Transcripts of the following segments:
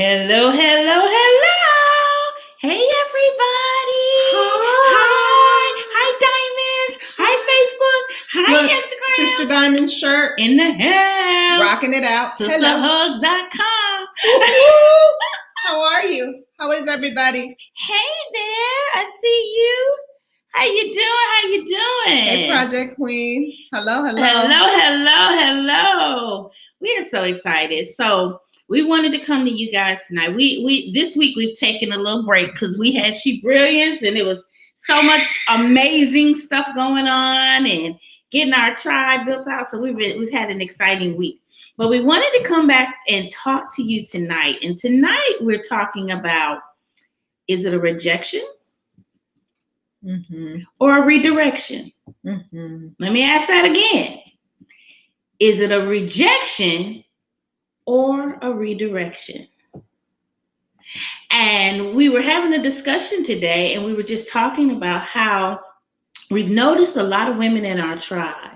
Hello, hello, hello. Hey, everybody. Hi. Hi, Diamonds. Hi, Facebook. Hi, Look, Instagram. Sister Diamond shirt. In the house. Rocking it out. Hello. Sisterhugs.com. Woo-hoo. How are you? How is everybody? Hey there. I see you. How you doing? How you doing? Hey, Project Queen. Hello, hello. Hello. We are so excited. So we wanted to come to you guys tonight. We this week we've taken a little break because we had She Brilliance and it was so much amazing stuff going on and getting our tribe built out. So we've had an exciting week. But we wanted to come back and talk to you tonight. And tonight we're talking about, is it a rejection or a redirection? Let me ask that again. Is it a rejection or a redirection? And we were having a discussion today, and we were just talking about how we've noticed a lot of women in our tribe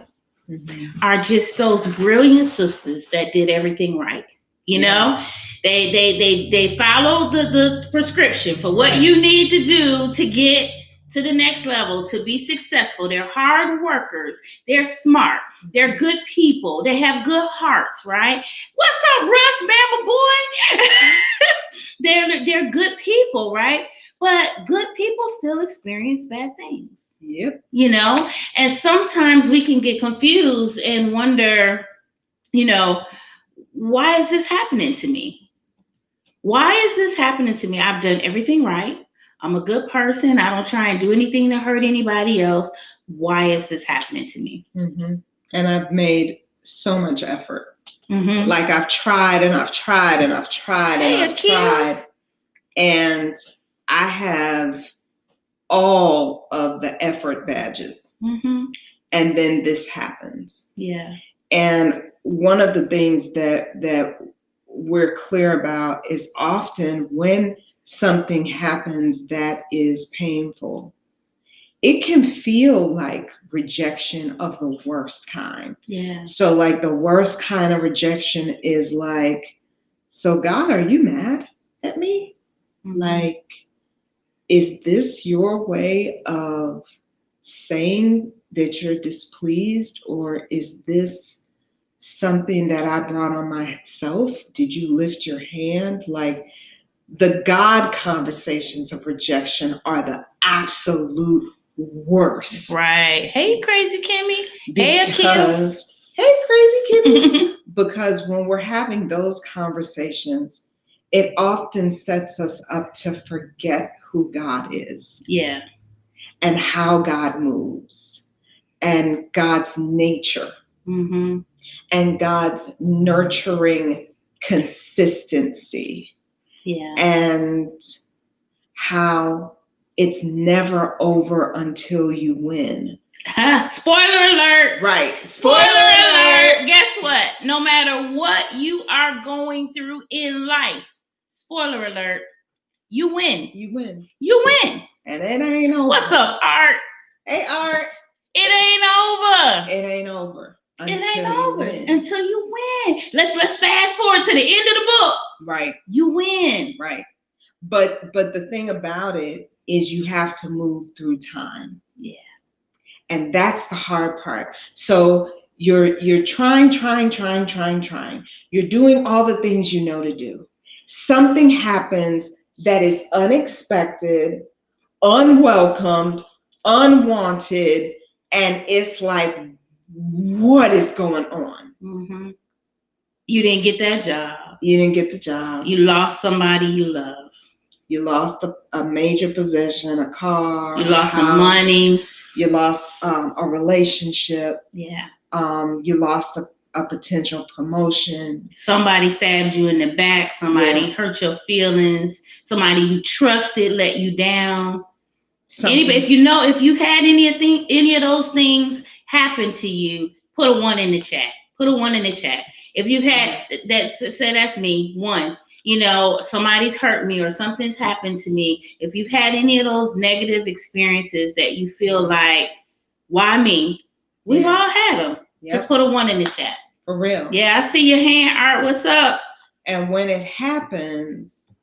are just those brilliant sisters that did everything right. You know, they followed the prescription for what you need to do to get to the next level, to be successful. They're hard workers. They're smart. They're good people. They have good hearts, right? What's up, Russ, Bama boy? They're good people, right? But good people still experience bad things. Yep. You know, and sometimes we can get confused and wonder, you know, why is this happening to me? Why is this happening to me? I've done everything right. I'm a good person. I don't try and do anything to hurt anybody else. Why is this happening to me? And I've made so much effort. Like I've tried and I've tried and I've tried and I've tried. And I have all of the effort badges. And then this happens. Yeah. And one of the things that we're clear about is often when something happens that is painful, it can feel like rejection of the worst kind. Yeah. So like the worst kind of rejection is like, so God, are you mad at me? Like, is this your way of saying that you're displeased, or is this something that I brought on myself? Did you lift your hand? Like, the God conversations of rejection are the absolute worst. Right. Hey, Crazy Kimmy. Hey, Crazy Kimmy. Because when we're having those conversations, it often sets us up to forget who God is. Yeah. And how God moves. And God's nature. And God's nurturing consistency. Yeah. And how it's never over until you win. Spoiler alert. Right. Spoiler alert. Guess what? No matter what you are going through in life, spoiler alert, you win. You win. You win. And it ain't over. What's up, Art? Hey, Art. It ain't over. It ain't over. Until you win. Let's fast forward to the end of the book. Right. You win. Right. But the thing about it is you have to move through time. Yeah. And that's the hard part. So you're trying. You're doing all the things you know to do. Something happens that is unexpected, unwelcomed, unwanted, and it's like, what is going on? You didn't get that job. You didn't get the job. You lost somebody you love. You lost a major possession, a car. You lost some money. You lost a relationship. Yeah. You lost a potential promotion. Somebody stabbed you in the back. Somebody hurt your feelings. Somebody you trusted let you down. Anybody, if you've had any of those things happen to you, put a 1 in the chat. Put a 1 in the chat. If you've had that, say that's me. 1. You know, somebody's hurt me or something's happened to me. If you've had any of those negative experiences that you feel like, why me? We've all had them. Just put a 1 in the chat. For real. Yeah, I see your hand, Art. What's up? And when it happens,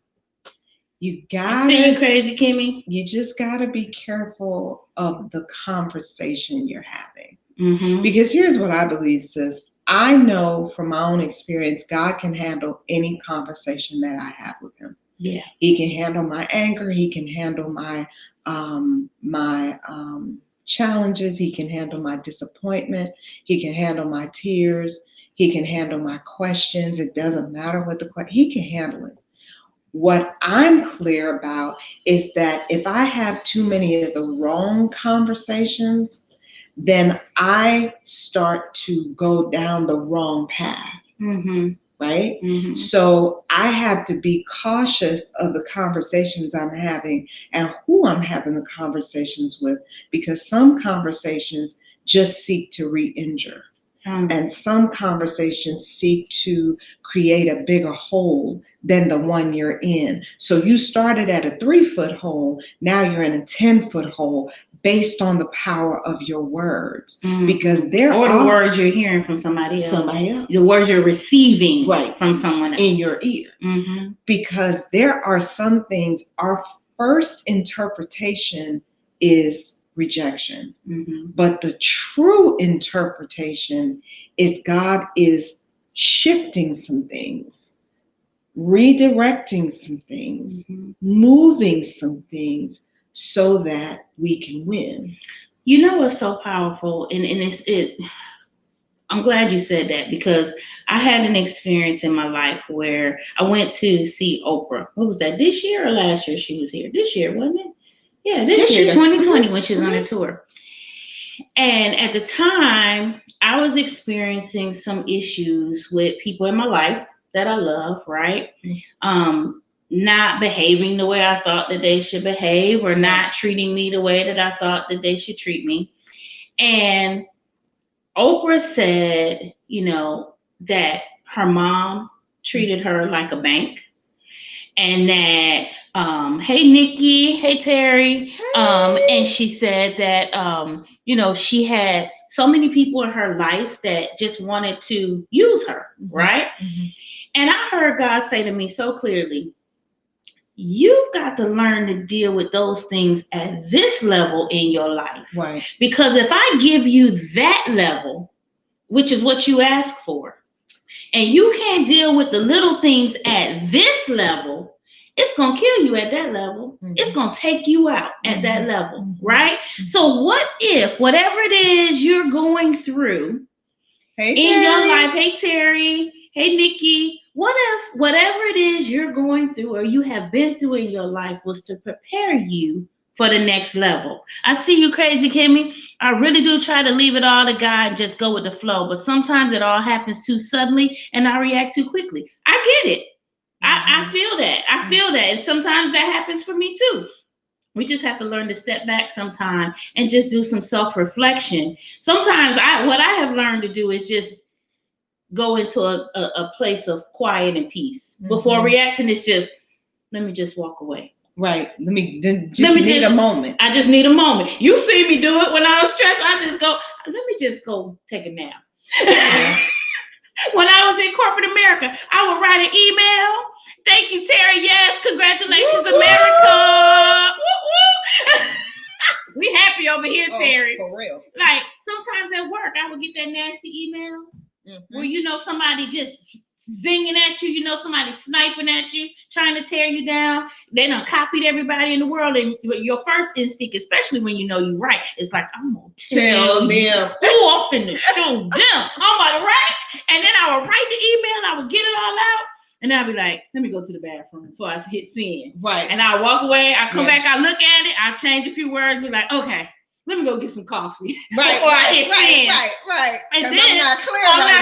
you I see you, gotta, crazy Kimmy. you just gotta be careful of the conversation you're having. Mm-hmm. Because here's what I believe, sis. I know from my own experience, God can handle any conversation that I have with Him. Yeah. He can handle my anger. He can handle my challenges. He can handle my disappointment. He can handle my tears. He can handle my questions. It doesn't matter what the question. He can handle it. What I'm clear about is that if I have too many of the wrong conversations, then I start to go down the wrong path. Mm-hmm. Right? Mm-hmm. So I have to be cautious of the conversations I'm having and who I'm having the conversations with, because some conversations just seek to re-injure. And some conversations seek to create a bigger hole than the one you're in. So you started at a 3-foot hole, now you're in a 10-foot hole based on the power of your words. Because there or the are words you're hearing from somebody else. The words you're receiving from someone else. In your ear. Mm-hmm. Because there are some things, our first interpretation is rejection. Mm-hmm. But the true interpretation is God is shifting some things, redirecting some things, moving some things so that we can win. You know what's so powerful, and I'm glad you said that, because I had an experience in my life where I went to see Oprah. What was that, this year or last year she was here? This year, wasn't it? Yeah, this year, 2020, when she was on her tour. And at the time, I was experiencing some issues with people in my life that I love, right? Not behaving the way I thought that they should behave, or not treating me the way that I thought that they should treat me. And Oprah said, that her mom treated her like a bank, and that, hey, Nikki, hey, Terry, and she said that, she had so many people in her life that just wanted to use her, right? Mm-hmm. And I heard God say to me so clearly, you've got to learn to deal with those things at this level in your life. Right. Because if I give you that level, which is what you ask for, and you can't deal with the little things at this level, it's going to kill you at that level. Mm-hmm. It's going to take you out at that level, right? Mm-hmm. So what if whatever it is you're going through in your life, hey, Terry, hey, Nikki, what if whatever it is you're going through or you have been through in your life was to prepare you for the next level? I see you, crazy Kimmy. I really do try to leave it all to God and just go with the flow. But sometimes it all happens too suddenly and I react too quickly. I get it. I feel that. I feel that. And sometimes that happens for me too. We just have to learn to step back sometime and just do some self-reflection. Sometimes what I have learned to do is just go into a place of quiet and peace. Before reacting, it's just, let me just walk away. Right. Let me need a moment. I just need a moment. You see me do it when I was stressed. I just go, let me just go take a nap. Yeah. When I was in corporate America, I would write an email. Thank you, Terry. Yes, congratulations, woo-hoo! America. Woo-hoo! We happy over here, Terry. For real. Like, sometimes at work, I would get that nasty email where, somebody just zinging at you, somebody sniping at you, trying to tear you down. They done copied everybody in the world. And your first instinct, especially when you're right, is like, I'm going to tell them. Off in the show them. I'm about to write. And then I would write the email. I would get it all out. And I'll be like, let me go to the bathroom before I hit send. Right. And I walk away. I come back. I look at it. I change a few words. Be like, okay, let me go get some coffee. Right. Before I hit send. Right. And then I'm not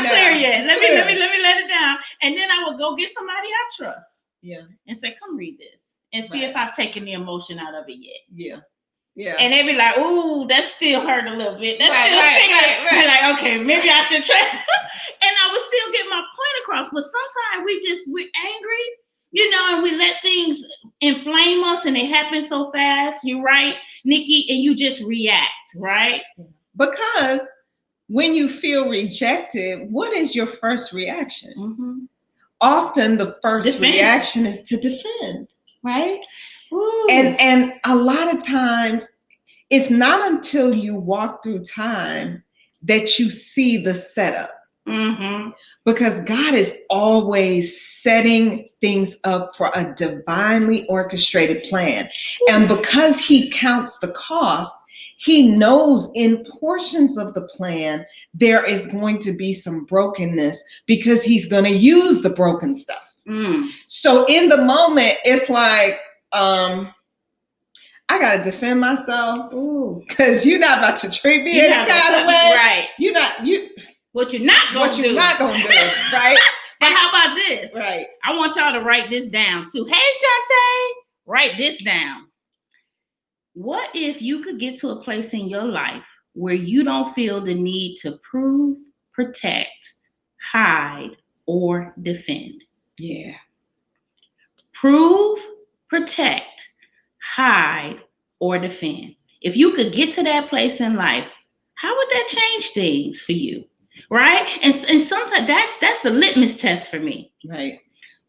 clear yet. Let me let it down. And then I will go get somebody I trust. Yeah. And say, come read this and see if I've taken the emotion out of it yet. Yeah. Yeah. And they be like, ooh, that still hurt a little bit. That's still sticking. Right. Like, okay, maybe I should try. And I would still get my point across. But sometimes we're angry, and we let things inflame us and it happens so fast. You're right, Nikki, and you just react, right? Because when you feel rejected, what is your first reaction? often the first Defense. reaction is to defend, right? Ooh. And a lot of times it's not until you walk through time that you see the setup. Mm-hmm. Because God is always setting things up for a divinely orchestrated plan. And because he counts the cost, he knows in portions of the plan there is going to be some brokenness because he's going to use the broken stuff. So in the moment, it's like, I gotta defend myself because you're not about to treat me any kind of way. Right. What you're not gonna do, right? But how about this? Right. I want y'all to write this down too. Hey, Shantae, write this down. What if you could get to a place in your life where you don't feel the need to prove, protect, hide, or defend? Yeah. Prove, protect, hide, or defend. If you could get to that place in life, how would that change things for you? Right? And sometimes that's the litmus test for me. Right.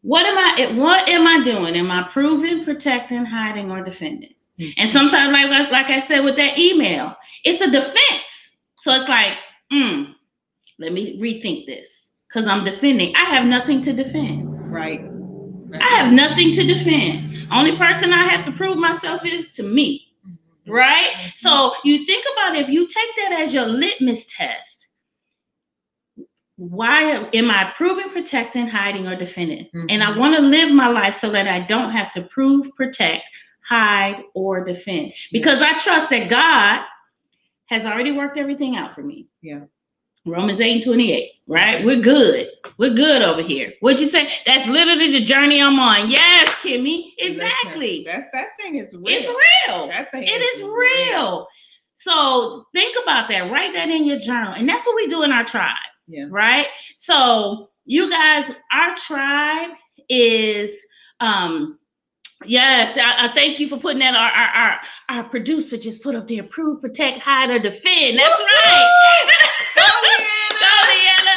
What am I doing? Am I proving, protecting, hiding, or defending? Mm-hmm. And sometimes, like I said with that email, it's a defense. So it's like, let me rethink this. Because I'm defending. I have nothing to defend. Right. I have nothing to defend. Only person I have to prove myself is to me. Right? Mm-hmm. So you think about it, if you take that as your litmus test, why am I proving, protecting, hiding, or defending? Mm-hmm. And I want to live my life so that I don't have to prove, protect, hide, or defend. Because I trust that God has already worked everything out for me. Yeah. Romans 8:28, right? We're good. We're good over here. What'd you say? That's literally the journey I'm on. Yes, Kimmy. Exactly. That thing is real. It's real. That thing is real. So think about that. Write that in your journal. And that's what we do in our tribe. Yeah. Right? So you guys, our tribe is yes, I thank you for putting that. Our producer just put up there, prove, protect, hide, or defend. That's right. Go, Leanna.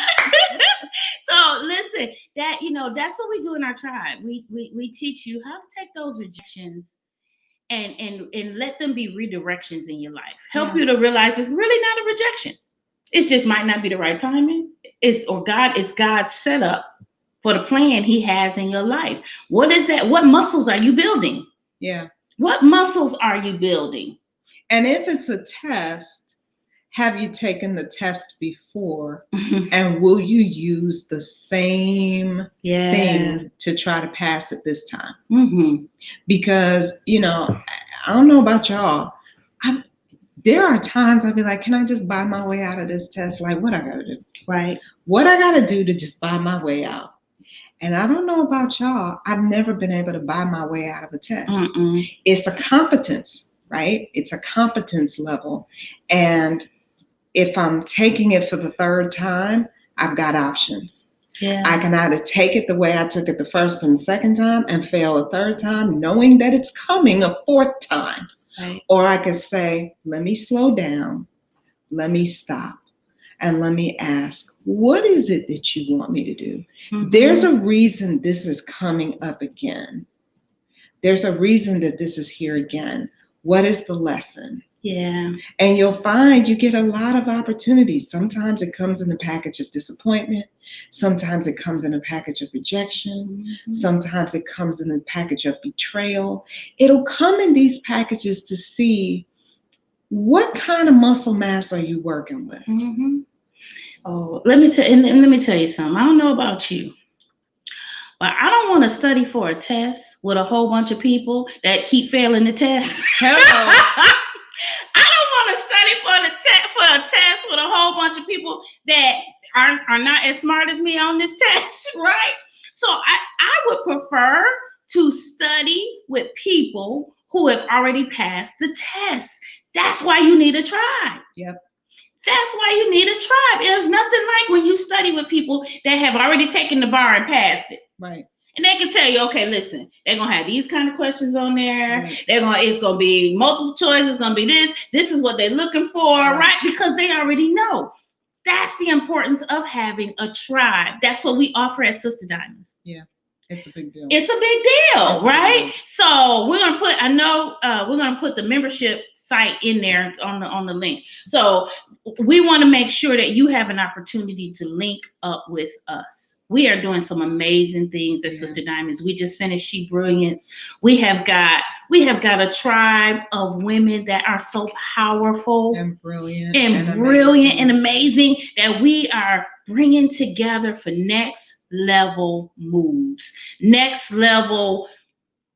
So listen, that's what we do in our tribe. We teach you how to take those rejections and let them be redirections in your life. Help you to realize it's really not a rejection. It just might not be the right timing. It's God's setup for the plan he has in your life. What is that? What muscles are you building? Yeah. What muscles are you building? And if it's a test, have you taken the test before? And will you use the same thing to try to pass it this time? Mm-hmm. Because, I don't know about y'all. There are times I'll be like, can I just buy my way out of this test? Like, what I got to do? Right. What I got to do to just buy my way out? And I don't know about y'all. I've never been able to buy my way out of a test. It's a competence, right? It's a competence level. And if I'm taking it for the third time, I've got options. Yeah. I can either take it the way I took it the first and second time and fail a third time, knowing that it's coming a fourth time. Right. Or I could say, let me slow down, let me stop, and let me ask, what is it that you want me to do? Mm-hmm. There's a reason this is coming up again. There's a reason that this is here again. What is the lesson? Yeah. And you'll find you get a lot of opportunities. Sometimes it comes in a package of disappointment. Sometimes it comes in a package of rejection. Mm-hmm. Sometimes it comes in a package of betrayal. It'll come in these packages to see what kind of muscle mass are you working with. Mm-hmm. Oh, let me tell you something. I don't know about you, but I don't want to study for a test with a whole bunch of people that keep failing the test. Hello. I don't want to study for a test with a whole bunch of people that are not as smart as me on this test, right? So I would prefer to study with people who have already passed the test. That's why you need a tribe. Yep. That's why you need a tribe. There's nothing like when you study with people that have already taken the bar and passed it. Right. And they can tell you, okay, listen, they're gonna have these kind of questions on there. Right. It's gonna be multiple choice. It's gonna be this. This is what they're looking for, right? Because they already know. That's the importance of having a tribe. That's what we offer at Sister Diamonds. Yeah. It's a big deal. It's a big deal, right? So we're gonna put. I know we're gonna put the membership site in there on the link. So we want to make sure that you have an opportunity to link up with us. We are doing some amazing things at Sister Diamonds. We just finished She Brilliance. We have got a tribe of women that are so powerful and brilliant and amazing that we are bringing together for next level moves, next level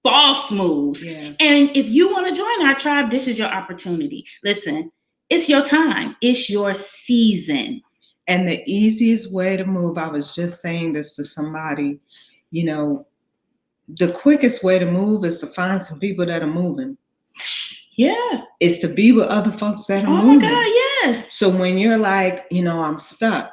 boss moves. Yeah. And if you want to join our tribe, this is your opportunity. Listen, it's your time. It's your season. And the easiest way to move, I was just saying this to somebody, you know, the quickest way to move is to find some people that are moving. Yeah. It's to be with other folks that are moving. Oh my God, yes. So when you're like, you know, I'm stuck,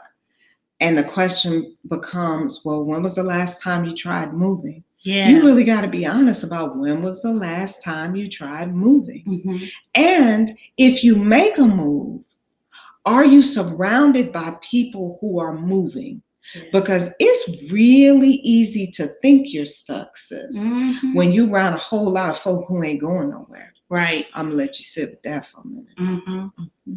and the question becomes, well, when was the last time you tried moving? Yeah. You really got to be honest about when was the last time you tried moving. Mm-hmm. And if you make a move, are you surrounded by people who are moving? Yeah. Because it's really easy to think you're stuck, sis, when you're around a whole lot of folk who ain't going nowhere. Right. I'm going to let you sit with that for a minute. Mm-hmm.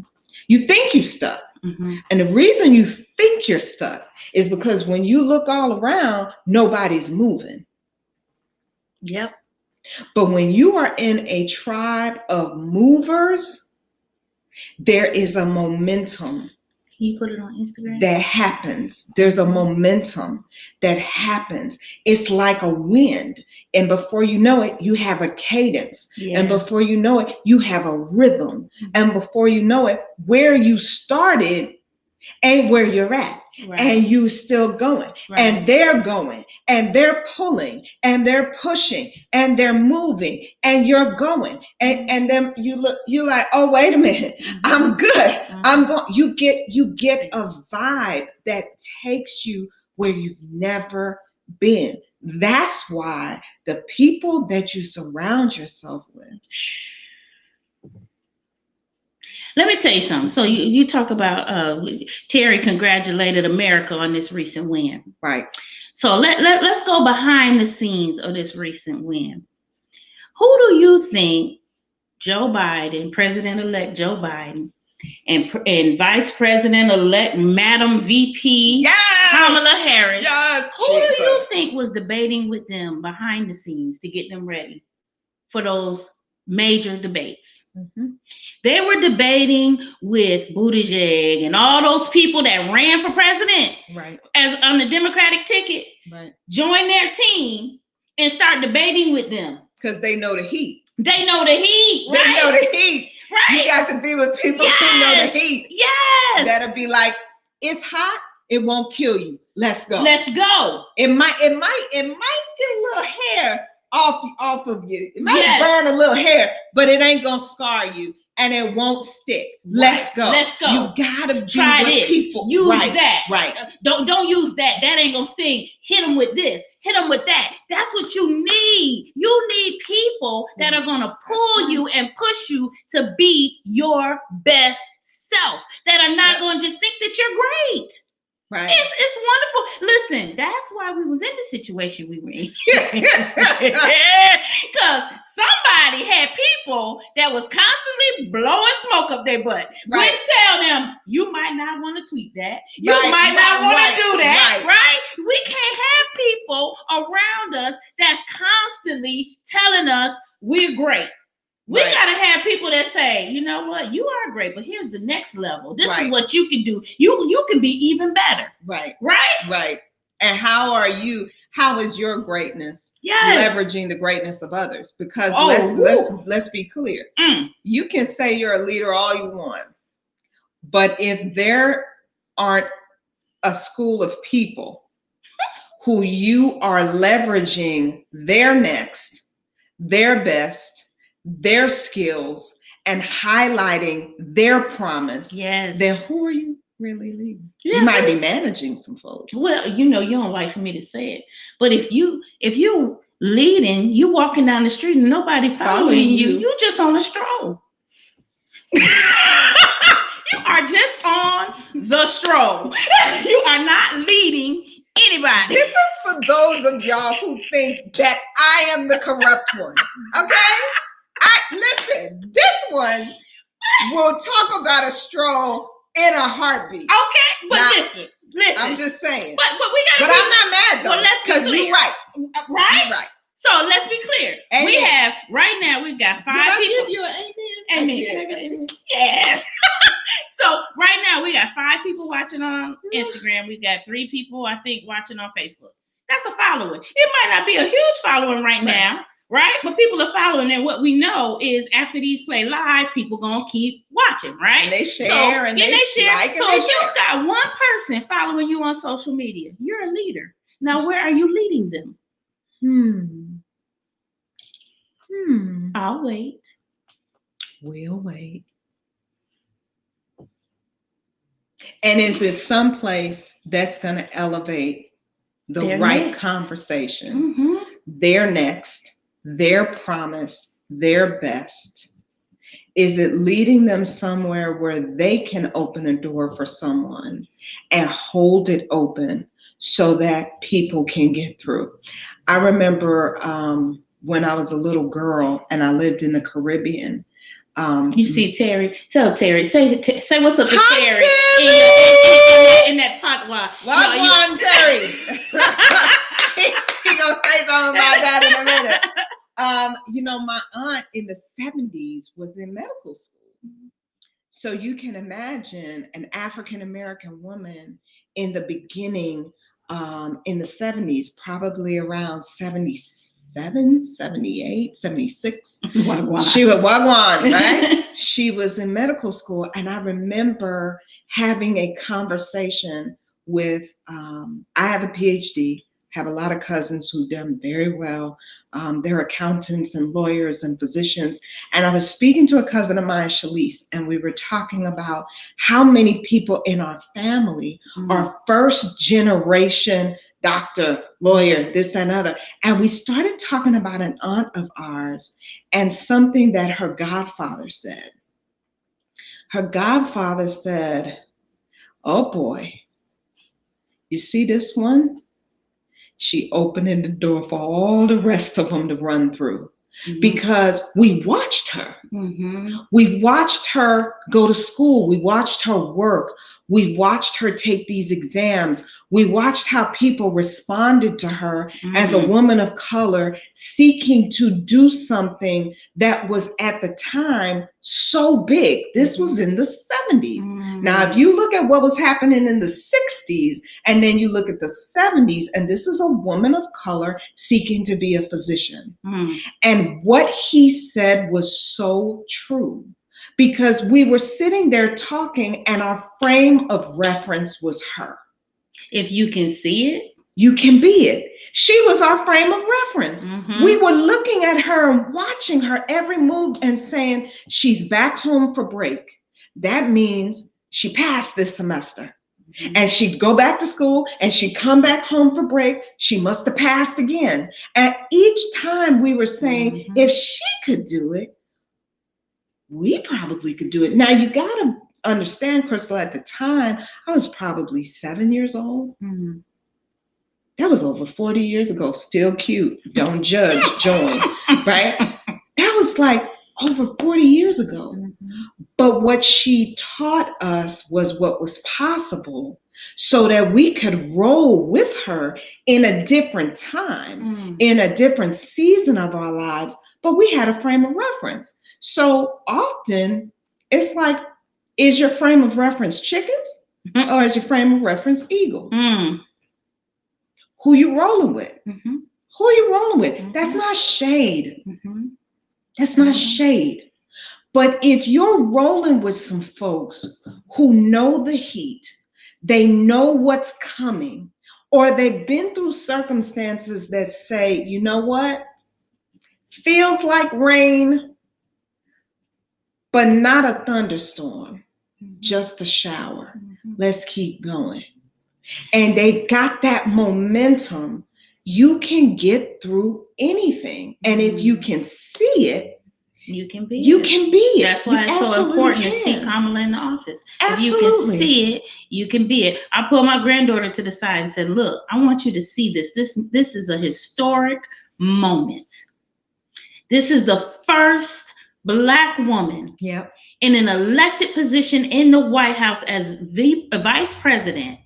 You think you're stuck. Mm-hmm. And the reason you think you're stuck is because when you look all around, nobody's moving. Yep. But when you are in a tribe of movers, there is a momentum. Can you put it on Instagram? That happens. There's a momentum that happens. It's like a wind. And before you know it, you have a cadence. Yeah. And before you know it, you have a rhythm. Mm-hmm. And before you know it, where you started ain't where you're at. Right. And you still going. Right. And they're going. And they're pulling. And they're pushing. And they're moving. And you're going. And then you look, you're like, oh, wait a minute. Mm-hmm. I'm good. Mm-hmm. I'm going. You get a vibe that takes you where you've never been. That's why the people that you surround yourself with. Let me tell you something. So you talk about Terry congratulated America on this recent win. Right. So let's go behind the scenes of this recent win. Who do you think Joe Biden, President-elect Joe Biden, and Vice President-elect Madam VP Kamala Harris, who do you think was debating with them behind the scenes to get them ready for those major debates? Mm-hmm. They were debating with Buttigieg and all those people that ran for president, right, as on the Democratic ticket, right, join their team and start debating with them. Because they know the heat. They know the heat, right? They know the heat. Right. You got to be with people who know the heat. Yes. That'll be like, it's hot, it won't kill you. Let's go. Let's go. It might get a little hair off of you. It might burn a little hair, but it ain't gonna scar you. And it won't stick. Let's go. Let's go. You gotta be Try with this. people. Use right. that. Right. Don't use that. That ain't gonna sting. Hit them with this. Hit them with that. That's what you need. You need people that are gonna pull you and push you to be your best self. That are not gonna just think that you're great. Right. It's wonderful. Listen, that's why we was in the situation we were in. Because somebody had people that was constantly blowing smoke up their butt. Right. We tell them, you might not want to tweet that. You might not want to do that. Right? We can't have people around us that's constantly telling us we're great. We got to have people that say, you know what, you are great, but here's the next level. This is what you can do. You can be even better. Right. Right? Right. And how is your greatness leveraging the greatness of others? Because let's be clear. You can say you're a leader all you want, but if there aren't a school of people who you are leveraging their next, their best, their skills, and highlighting their promise, then who are you really leading? You might be managing some folks. Well, you don't like for me to say it, but if you leading, you walking down the street and nobody following you just on a stroll. You are just on the stroll. You are not leading anybody. This is for those of y'all who think that I am the corrupt one. Okay? Listen, this one will talk about a stroll in a heartbeat. Okay, but now, listen. I'm just saying. But we gotta. But I'm not mad though. Well, let's be clear. You're right. Right? You're right. So let's be clear. Amen. We have right now. We've got 5 people. Did I give you an amen? Amen. Can I get an amen? Yes. So right now we got 5 people watching on Instagram. We got 3 people, I think, watching on Facebook. That's a following. It might not be a huge following right now, right? But people are following, and what we know is after these play live, people gonna keep watching, right? And they share and they share. Like so if you've got one person following you on social media, you're a leader. Now, where are you leading them? I'll wait. We'll wait. And is it someplace that's going to elevate the right conversation? Their next, their promise, their best? Is it leading them somewhere where they can open a door for someone and hold it open so that people can get through? I remember when I was a little girl and I lived in the Caribbean. You see Terry. Tell Terry. Say what's up to Terry. In that pot. Wagwan, Terry. He gonna say something about that in a minute. You know, my aunt in the 70s was in medical school. So you can imagine an African American woman in the beginning, in the 70s, probably around 77, 78, 76. She was Wagwan, right? She was in medical school. And I remember having a conversation with, I have a PhD, have a lot of cousins who've done very well. They're accountants and lawyers and physicians. And I was speaking to a cousin of mine, Shalise, and we were talking about how many people in our family are first generation doctor, lawyer, this and other. And we started talking about an aunt of ours and something that her godfather said. Her godfather said, "Oh boy, you see this one? She opening the door for all the rest of them to run through." Because we watched her. We watched her go to school. We watched her work. We watched her take these exams. We watched how people responded to her as a woman of color seeking to do something that was at the time so big. This was in the 70s. Now, if you look at what was happening in the 60s and then you look at the 70s, and this is a woman of color seeking to be a physician. And what he said was so true, because we were sitting there talking and our frame of reference was her. If you can see it, you can be it. She was our frame of reference. We were looking at her and watching her every move and saying, she's back home for break. That means she passed this semester. And she'd go back to school and she'd come back home for break. She must have passed again. And each time we were saying, if she could do it, we probably could do it. Now you got to understand, Crystal, at the time, I was probably 7 years old. That was over 40 years ago. Still cute. Don't judge, join, right? That was like over 40 years ago. But what she taught us was what was possible so that we could roll with her in a different time, in a different season of our lives. But we had a frame of reference. So often it's like, is your frame of reference chickens or is your frame of reference eagles? Who you rolling with? Who you rolling with? That's not shade. That's not shade. But if you're rolling with some folks who know the heat, they know what's coming, or they've been through circumstances that say, you know what? Feels like rain, but not a thunderstorm, just a shower. Let's keep going. And they got that momentum. You can get through anything. And if you can see it, You can be You it. can be it. That's why you it's so absolutely important to can. see Kamala in the office. Absolutely. If you can see it, you can be it. I put my granddaughter to the side and said, "Look, I want you to see this. This is a historic moment. This is the first Black woman Yep. in an elected position in the White House as vice president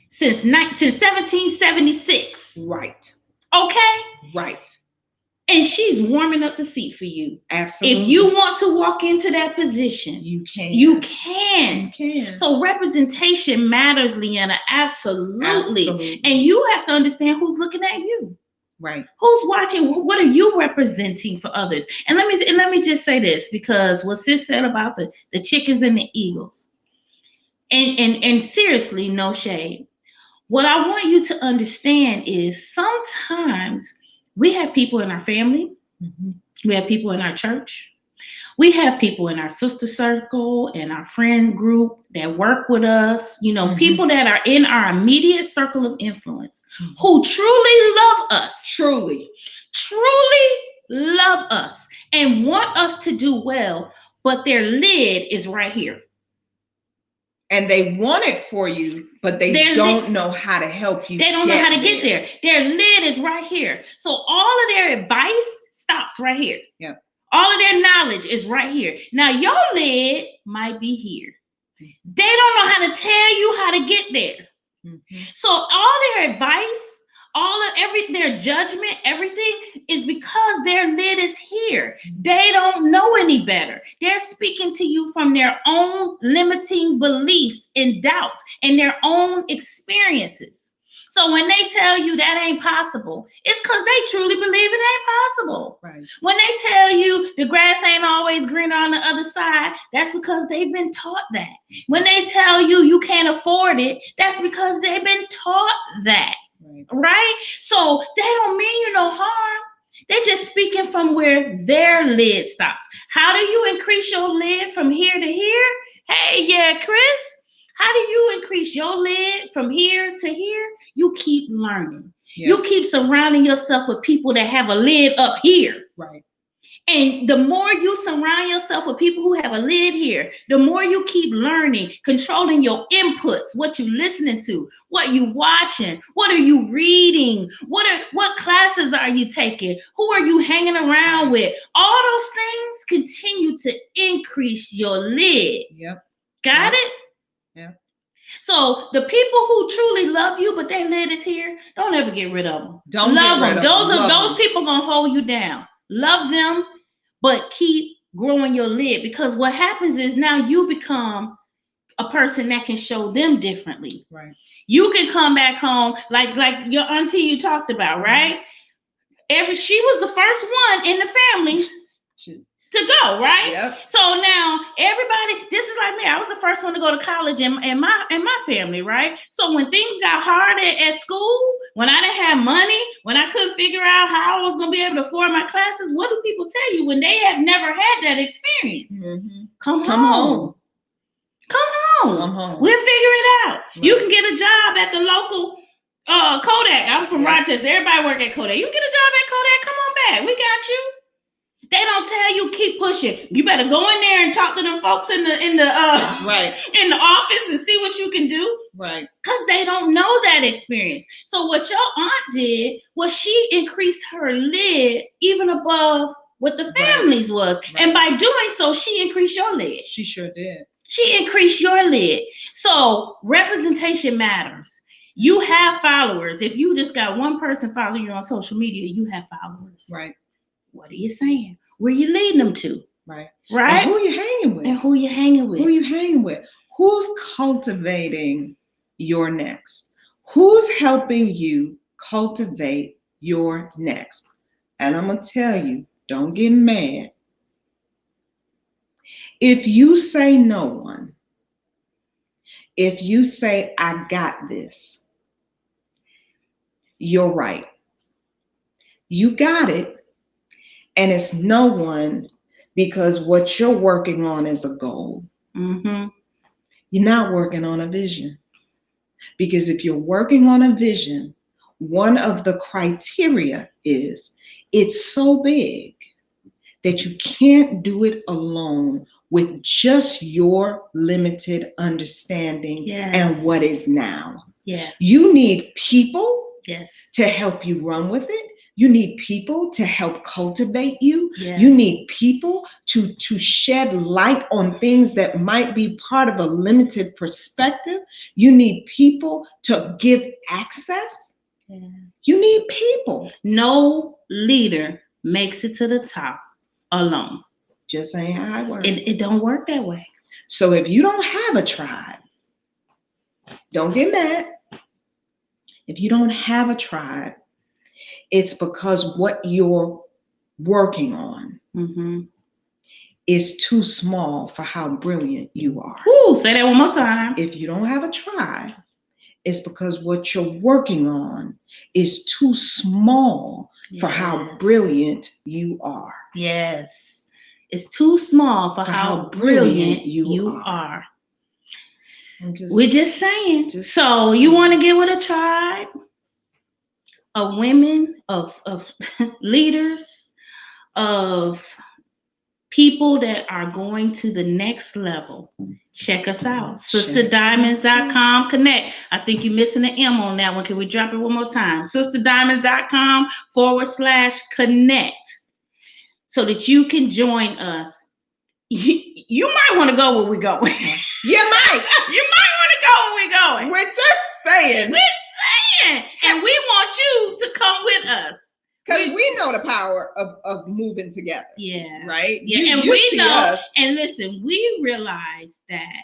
since 1776. Right. Okay? Right. And she's warming up the seat for you. Absolutely. If you want to walk into that position, you can. You can. You can. So representation matters, Leanna. Absolutely. Absolutely. And you have to understand who's looking at you. Right. Who's watching? What are you representing for others? And let me just say this, because what Sis said about the chickens and the eagles. And seriously, no shade. What I want you to understand is sometimes we have people in our family, we have people in our church, we have people in our sister circle and our friend group that work with us, people that are in our immediate circle of influence who truly love us. Truly love us and want us to do well, but their lid is right here. And they want it for you, but they don't know how to help you. They don't know how to get there. Their lid is right here. So all of their advice stops right here. Yep. All of their knowledge is right here. Now your lid might be here. They don't know how to tell you how to get there. So all their advice, their judgment, everything is because their lid is here. They don't know any better. They're speaking to you from their own limiting beliefs and doubts and their own experiences. So when they tell you that ain't possible, it's because they truly believe it ain't possible. Right. When they tell you the grass ain't always greener on the other side, that's because they've been taught that. When they tell you you can't afford it, that's because they've been taught that. Right? So they don't mean you no harm. They're just speaking from where their lid stops. How do you increase your lid from here to here? Hey, yeah, Chris. How do you increase your lid from here to here? You keep learning. Yep. You keep surrounding yourself with people that have a lid up here. Right. And the more you surround yourself with people who have a lid here, the more you keep learning, controlling your inputs, what you listening to, what you watching, what are you reading, what classes are you taking, who are you hanging around with? All those things continue to increase your lid. Yep. Got it? Yeah. So the people who truly love you, but their lid is here, don't ever get rid of them. Don't love them. Those people gonna hold you down. Love them, but keep growing your lid, because what happens is now you become a person that can show them differently. Right. You can come back home like your auntie you talked about, right? She was the first one in the family to go, right? Yep. So now everybody, this is like me. I was the first one to go to college in my family, right? So when things got hard at school, when I didn't have money, when I couldn't figure out how I was going to be able to afford my classes, what do people tell you when they have never had that experience? Come home. We'll figure it out. Right. You can get a job at the local Kodak. I was from Rochester. Everybody work at Kodak. You can get a job at Kodak. Come on back. We got you. They don't tell you keep pushing. You better go in there and talk to them folks in the right in the office and see what you can do. Right. Because they don't know that experience. So what your aunt did was she increased her lid even above what the family's was. Right. And by doing so, she increased your lid. She sure did. She increased your lid. So representation matters. You have followers. If you just got one person following you on social media, you have followers. Right. What are you saying? Where you leading them to? Right. Right. And who you hanging with? And who you hanging with? Who you hanging with? Who's cultivating your next? Who's helping you cultivate your next? And I'm going to tell you, don't get mad. If you say no one, if you say, I got this, you're right. You got it. And it's no one, because what you're working on is a goal. Mm-hmm. You're not working on a vision. Because if you're working on a vision, one of the criteria is it's so big that you can't do it alone with just your limited understanding and what is now. Yeah. You need people Yes. to help you run with it. You need people to help cultivate you. Yeah. You need people to shed light on things that might be part of a limited perspective. You need people to give access. Yeah. You need people. No leader makes it to the top alone. Just ain't how it works. It don't work that way. So if you don't have a tribe, don't get mad. If you don't have a tribe, it's because what you're working on is too small for how brilliant you are. Ooh, say that one more time. If you don't have a tribe, it's because what you're working on is too small for how brilliant you are. Yes. It's too small for how brilliant you are. We're just saying. So you want to get with a tribe of women, of leaders, of people that are going to the next level. Check us out. SisterDiamonds.com connect. I think you're missing an M on that one. Can we drop it one more time? SisterDiamonds.com/connect so that you can join us. You might want to go where we're going. You might. You might want to go where we're going. We're just saying. And we want you to come with us. Because we know the power of moving together. Yeah. Right? Yeah. And we know, and listen, we realize that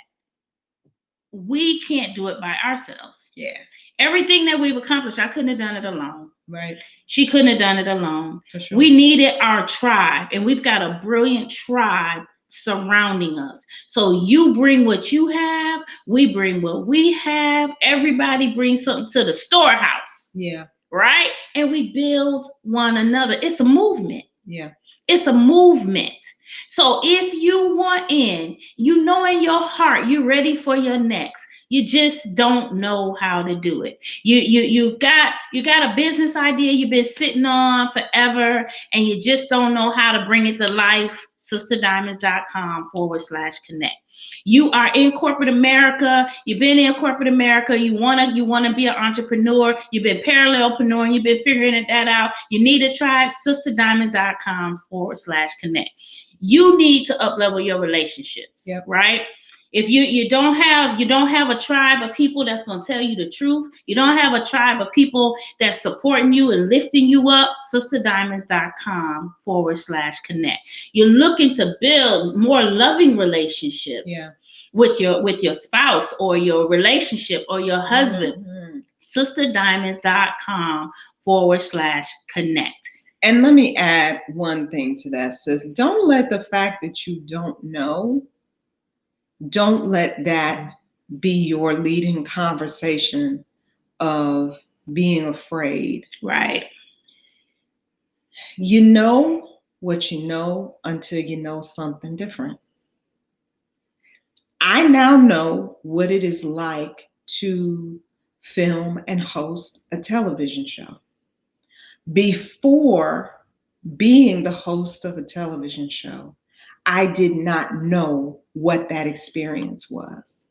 we can't do it by ourselves. Yeah. Everything that we've accomplished, I couldn't have done it alone. Right. She couldn't have done it alone. For sure. We needed our tribe, and we've got a brilliant tribe surrounding us. So you bring what you have, we bring what we have. Everybody brings something to the storehouse. Yeah. Right? And we build one another. It's a movement. Yeah. It's a movement. So if you want in, you know in your heart you're ready for your next. You just don't know how to do it. You've got a business idea you've been sitting on forever, and you just don't know how to bring it to life. SisterDiamonds.com/connect. You are in corporate America. You've been in corporate America. You wanna be an entrepreneur. You've been parallelpreneur, and you've been figuring that out. You need a tribe. SisterDiamonds.com/connect. You need to up-level your relationships. Yep. Right? If you don't have a tribe of people that's going to tell you the truth, you don't have a tribe of people that's supporting you and lifting you up, SisterDiamonds.com/connect. You're looking to build more loving relationships with your spouse or your relationship or your husband. SisterDiamonds.com/connect. And let me add one thing to that, sis. Don't let the fact that you don't let that be your leading conversation of being afraid. Right. You know what you know until you know something different. I now know what it is like to film and host a television show. Before being the host of a television show, I did not know what that experience was.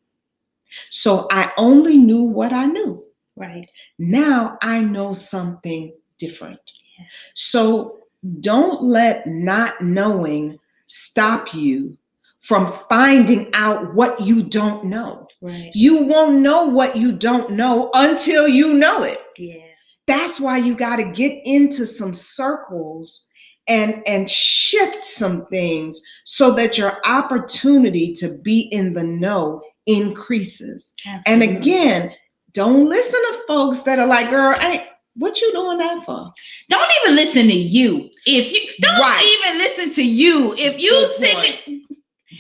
So I only knew what I knew. Right. Now I know something different. Yeah. So don't let not knowing stop you from finding out what you don't know. Right. You won't know what you don't know until you know it. Yeah. That's why you got to get into some circles and shift some things so that your opportunity to be in the know increases. Absolutely. And again, don't listen to folks that are like, girl, hey, what you doing that for? Don't even listen to you. If you don't even listen to you. If you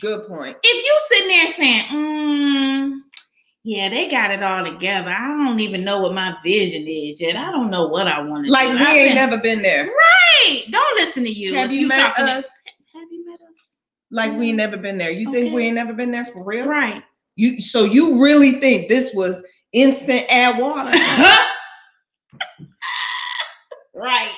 Good point. If you sitting there saying, yeah, they got it all together. I don't even know what my vision is yet. I don't know what I want to do. Like we ain't never been there. Right. Don't listen to you. Have you met us? Have you met us? Like we ain't never been there. You think we ain't never been there for real? Right. So you really think this was instant add water? Right.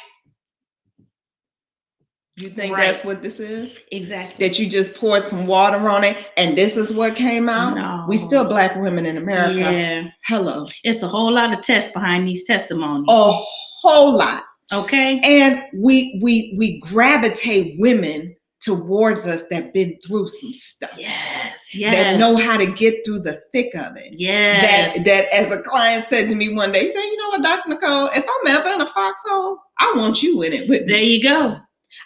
You think Right. that's what this is? Exactly. That you just poured some water on it and this is what came out? No. We still Black women in America. Yeah. Hello. It's a whole lot of tests behind these testimonies. A whole lot. Okay. And we gravitate women towards us that been through some stuff. Yes. That know how to get through the thick of it. Yes. That as a client said to me one day, he said, you know what, Dr. Nicole, if I'm ever in a foxhole, I want you in it with me. There you go.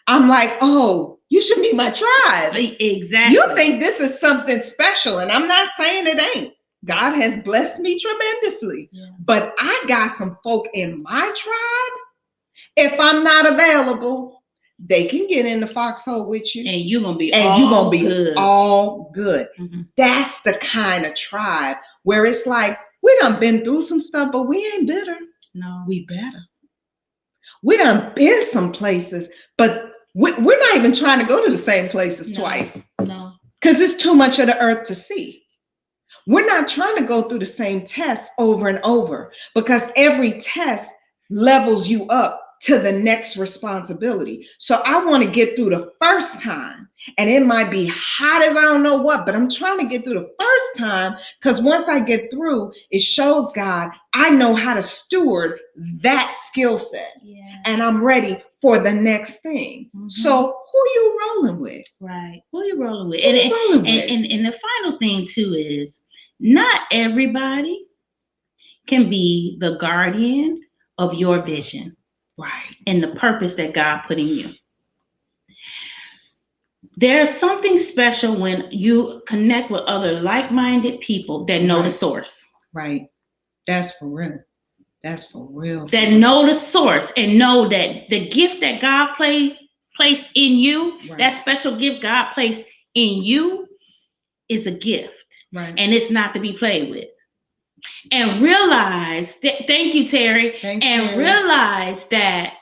I'm like, oh, you should be my tribe. Exactly. You think this is something special, and I'm not saying it ain't. God has blessed me tremendously. Yeah. But I got some folk in my tribe. If I'm not available, they can get in the foxhole with you. And you're going to be good. All good. Mm-hmm. That's the kind of tribe where it's like, we done been through some stuff, but we ain't bitter. No. We better. We done been some places, but we're not even trying to go to the same places twice. No. Because it's too much of the earth to see. We're not trying to go through the same test over and over, because every test levels you up to the next responsibility. So I want to get through the first time, and it might be hot as I don't know what, but I'm trying to get through the first time, because once I get through, it shows God I know how to steward that skill set. Yeah. And I'm ready for the next thing. Mm-hmm. So who you rolling with? Right. Who you rolling with? And the final thing too is, not everybody can be the guardian of your vision. Right. And the purpose that God put in you. There's something special when you connect with other like-minded people that know the source. Right. That's for real. That's for real. That know the source and know that the gift that God placed in you, that special gift God placed in you, is a gift. Right. And it's not to be played with. And realize that, thank you, Terry. Thanks, and Terry. Realize that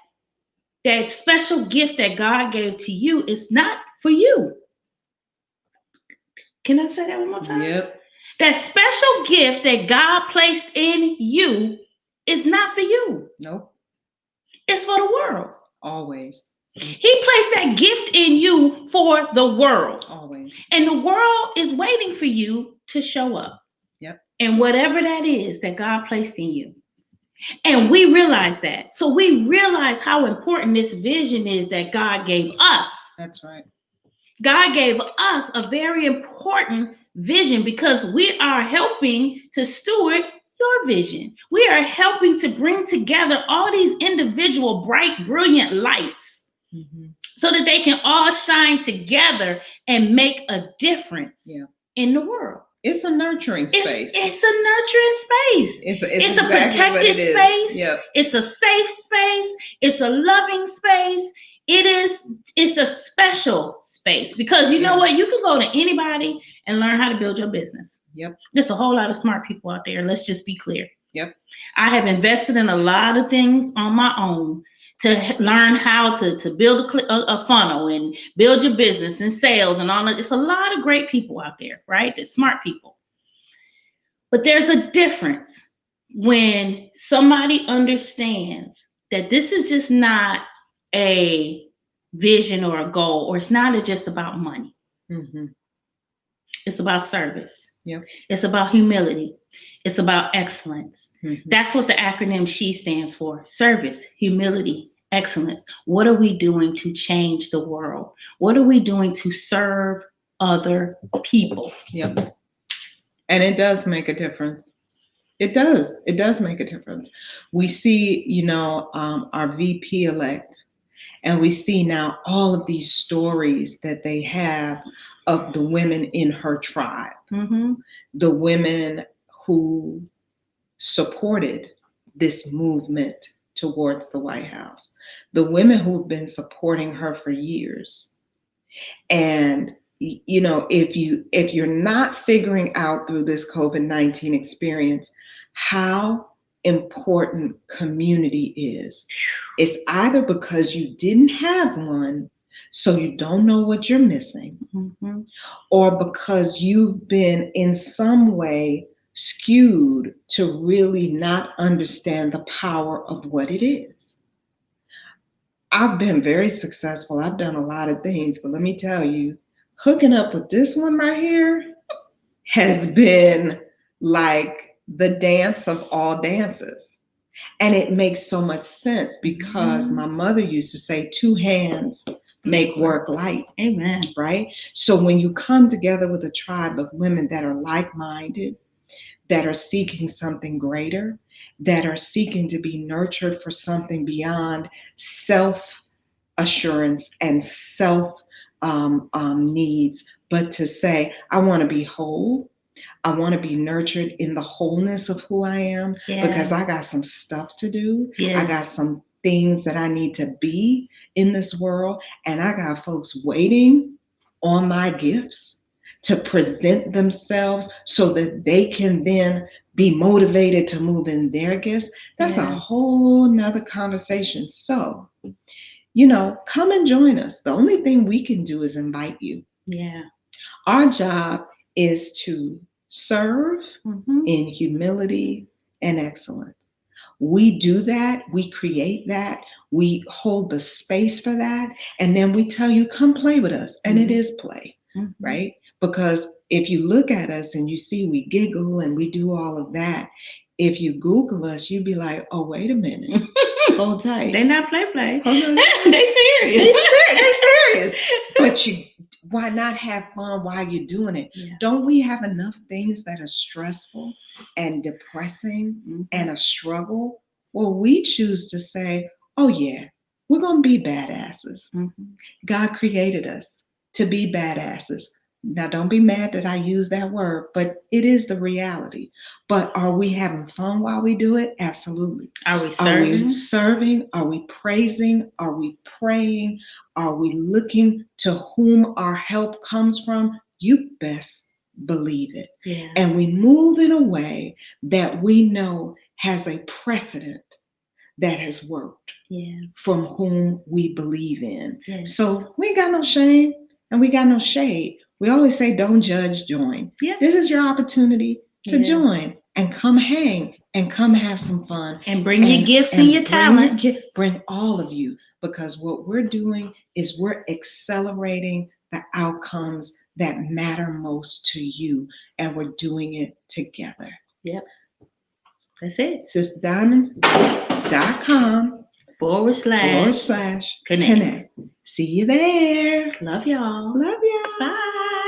that special gift that God gave to you is not for you. Can I say that one more time? Yep. That special gift that God placed in you is not for you. Nope. It's for the world. Always. He placed that gift in you for the world. Always. And the world is waiting for you to show up. Yep. And whatever that is that God placed in you. And we realize that. So we realize how important this vision is that God gave us. That's right. God gave us a very important vision, because we are helping to steward your vision. We are helping to bring together all these individual bright, brilliant lights, so that they can all shine together and make a difference in the world. It's a nurturing space. It's a nurturing space. It's exactly a protected space. Yep. It's a safe space. It's a loving space. It's a special space, because you know what? You can go to anybody and learn how to build your business. Yep. There's a whole lot of smart people out there. Let's just be clear. Yep. I have invested in a lot of things on my own to learn how to build a funnel and build your business and sales and all that. It's a lot of great people out there, right? There's smart people. But there's a difference when somebody understands that this is just not a vision or a goal, or it's not just about money. Mm-hmm. It's about service. Yep. It's about humility. It's about excellence. Mm-hmm. That's what the acronym SHE stands for: service, humility, excellence. What are we doing to change the world? What are we doing to serve other people? Yep. And it does make a difference. It does. It does make a difference. We see, our VP elect, and we see now all of these stories that they have of the women in her tribe, the women who supported this movement towards the White House, the women who've been supporting her for years. And if you're not figuring out through this COVID-19 experience how important community is, it's either because you didn't have one, so you don't know what you're missing, or because you've been in some way skewed to really not understand the power of what it is. I've been very successful. I've done a lot of things, but let me tell you, hooking up with this one right here has been like the dance of all dances. And it makes so much sense because my mother used to say, two hands make work light. Amen. Right? So when you come together with a tribe of women that are like minded, that are seeking something greater, that are seeking to be nurtured for something beyond self assurance and self needs, but to say, I want to be whole. I want to be nurtured in the wholeness of who I am because I got some stuff to do. Yes. I got some things that I need to be in this world. And I got folks waiting on my gifts to present themselves so that they can then be motivated to move in their gifts. That's a whole nother conversation. So, come and join us. The only thing we can do is invite you. Yeah. Our job is to serve in humility and excellence. We do that, we create that, we hold the space for that, and then we tell you, come play with us. And it is play, right? Because if you look at us and you see we giggle and we do all of that, if you Google us, you'd be like, oh, wait a minute. Hold tight. They're not play. They serious. They serious. But why not have fun while you're doing it? Yeah. Don't we have enough things that are stressful and depressing and a struggle? Well, we choose to say, oh yeah, we're going to be badasses. God created us to be badasses. Now, don't be mad that I use that word, but it is the reality. But are we having fun while we do it? Absolutely. Are we serving? Are we serving? Are we praising? Are we praying? Are we looking to whom our help comes from? You best believe it. Yeah. And we move in a way that we know has a precedent that has worked from whom we believe in. Yes. So we ain't got no shame and we got no shade. We always say, don't judge, join. Yeah. This is your opportunity to join and come hang and come have some fun. And bring your gifts and your talents. Bring all of you, because what we're doing is we're accelerating the outcomes that matter most to you, and we're doing it together. Yep. That's it. SisterDiamonds.com/connect. See you there. Love y'all. Love y'all. Bye.